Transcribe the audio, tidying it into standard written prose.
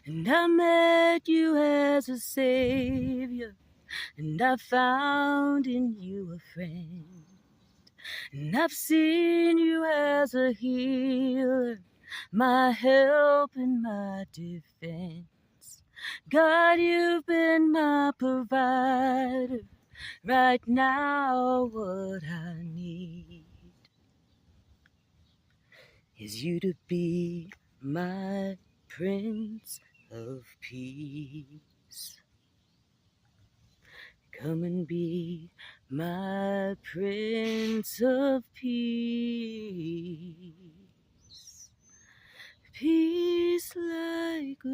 And I met you as a savior, and I found in you a friend. And I've seen you as a healer, my help and my defense. God, you've been my provider. Right now, what I need is you to be my Prince of Peace. Come and be my Prince of Peace. Peace like a